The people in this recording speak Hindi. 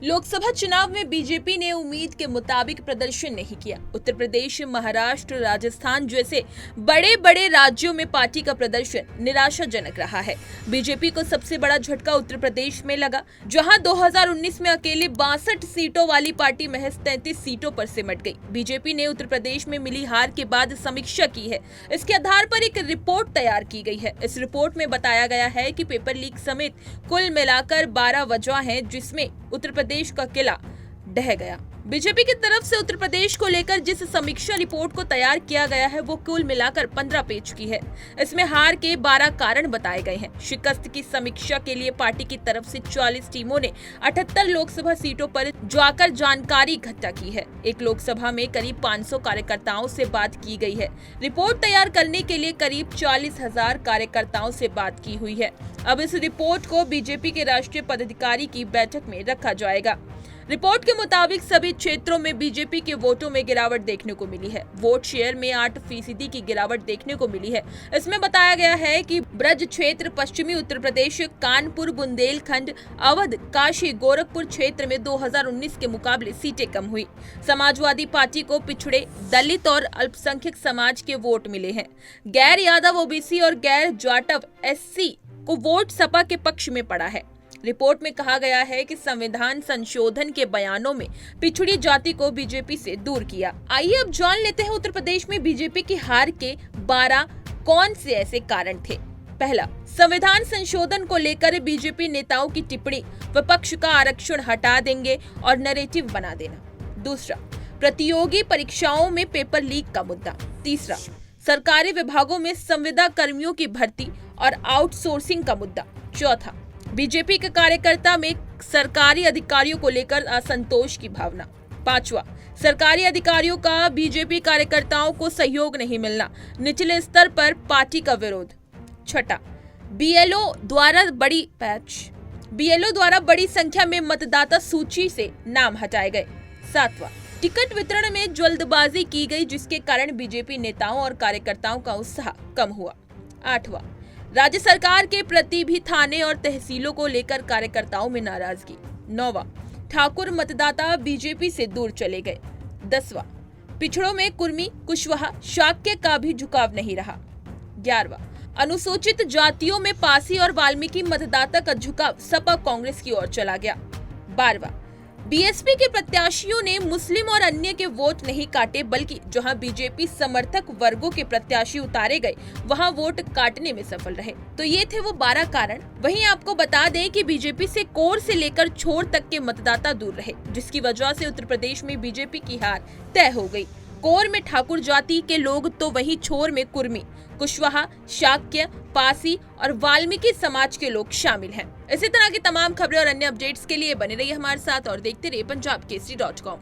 लोकसभा चुनाव में बीजेपी ने उम्मीद के मुताबिक प्रदर्शन नहीं किया। उत्तर प्रदेश, महाराष्ट्र, राजस्थान जैसे बड़े बड़े राज्यों में पार्टी का प्रदर्शन निराशाजनक रहा है। बीजेपी को सबसे बड़ा झटका उत्तर प्रदेश में लगा, जहां 2019 में अकेले 62 सीटों वाली पार्टी महज 33 सीटों पर सिमट गई। बीजेपी ने उत्तर प्रदेश में मिली हार के बाद समीक्षा की है। इसके आधार पर एक रिपोर्ट तैयार की गई है। इस रिपोर्ट में बताया गया है कि पेपर लीक समेत कुल मिलाकर 12 वजह हैं, जिसमें उत्तर प्रदेश का किला ढह गया। बीजेपी की तरफ से उत्तर प्रदेश को लेकर जिस समीक्षा रिपोर्ट को तैयार किया गया है वो कुल मिलाकर 15 पेज की है। इसमें हार के 12 कारण बताए गए हैं। शिकस्त की समीक्षा के लिए पार्टी की तरफ से 40 टीमों ने 78 लोकसभा सीटों पर जाकर जानकारी इकट्ठा की है। एक लोकसभा में करीब 500 कार्यकर्ताओं से बात की गई है। रिपोर्ट तैयार करने के लिए करीब 40,000 कार्यकर्ताओं से बात की हुई है। अब इस रिपोर्ट को बीजेपी के राष्ट्रीय पदाधिकारी की बैठक में रखा जाएगा। रिपोर्ट के मुताबिक सभी क्षेत्रों में बीजेपी के वोटों में गिरावट देखने को मिली है। वोट शेयर में 8% की गिरावट देखने को मिली है। इसमें बताया गया है कि ब्रज क्षेत्र, पश्चिमी उत्तर प्रदेश, कानपुर, बुंदेलखंड, अवध, काशी, गोरखपुर क्षेत्र में 2019 के मुकाबले सीटें कम हुई। समाजवादी पार्टी को पिछड़े, दलित और अल्पसंख्यक समाज के वोट मिले हैं। गैर यादव, ओबीसी और गैर जाटव SC को वोट सपा के पक्ष में पड़ा है। रिपोर्ट में कहा गया है कि संविधान संशोधन के बयानों में पिछड़ी जाति को बीजेपी से दूर किया। आइए अब जान लेते हैं उत्तर प्रदेश में बीजेपी की हार के 12 कौन से ऐसे कारण थे। पहला, संविधान संशोधन को लेकर बीजेपी नेताओं की टिप्पणी, विपक्ष का आरक्षण हटा देंगे और नैरेटिव बना देना। दूसरा, प्रतियोगी परीक्षाओं में पेपर लीक का मुद्दा। तीसरा, सरकारी विभागों में संविदा कर्मियों की भर्ती और आउटसोर्सिंग का मुद्दा। चौथा, बीजेपी के कार्यकर्ता में सरकारी अधिकारियों को लेकर असंतोष की भावना। पांचवा, सरकारी अधिकारियों का बीजेपी कार्यकर्ताओं को सहयोग नहीं मिलना, निचले स्तर पर पार्टी का विरोध। छठा, BLO द्वारा बड़ी संख्या में मतदाता सूची से नाम हटाए गए। सातवां, टिकट वितरण में जल्दबाजी की गई, जिसके कारण बीजेपी नेताओं और कार्यकर्ताओं का उत्साह कम हुआ। आठवां, राज्य सरकार के प्रति भी थाने और तहसीलों को लेकर कार्यकर्ताओं में नाराजगी। 9वां, ठाकुर मतदाता बीजेपी से दूर चले गए। 10वां, पिछड़ों में कुर्मी, कुशवाहा, शाक्य का भी झुकाव नहीं रहा। 11वां, अनुसूचित जातियों में पासी और वाल्मीकि मतदाता का झुकाव सपा कांग्रेस की ओर चला गया। 12वां, BSP के प्रत्याशियों ने मुस्लिम और अन्य के वोट नहीं काटे, बल्कि जहां बीजेपी समर्थक वर्गों के प्रत्याशी उतारे गए वहां वोट काटने में सफल रहे। तो ये थे वो 12 कारण। वहीं आपको बता दें कि बीजेपी से कोर से लेकर छोर तक के मतदाता दूर रहे, जिसकी वजह से उत्तर प्रदेश में बीजेपी की हार तय हो गई। कोर में ठाकुर जाति के लोग तो वहीं छोर में कुर्मी, कुशवाहा, शाक्य, पासी और वाल्मीकि समाज के लोग शामिल हैं। इसी तरह की तमाम खबरें और अन्य अपडेट्स के लिए बने रहिए हमारे साथ और देखते रहिए punjabkesari.com।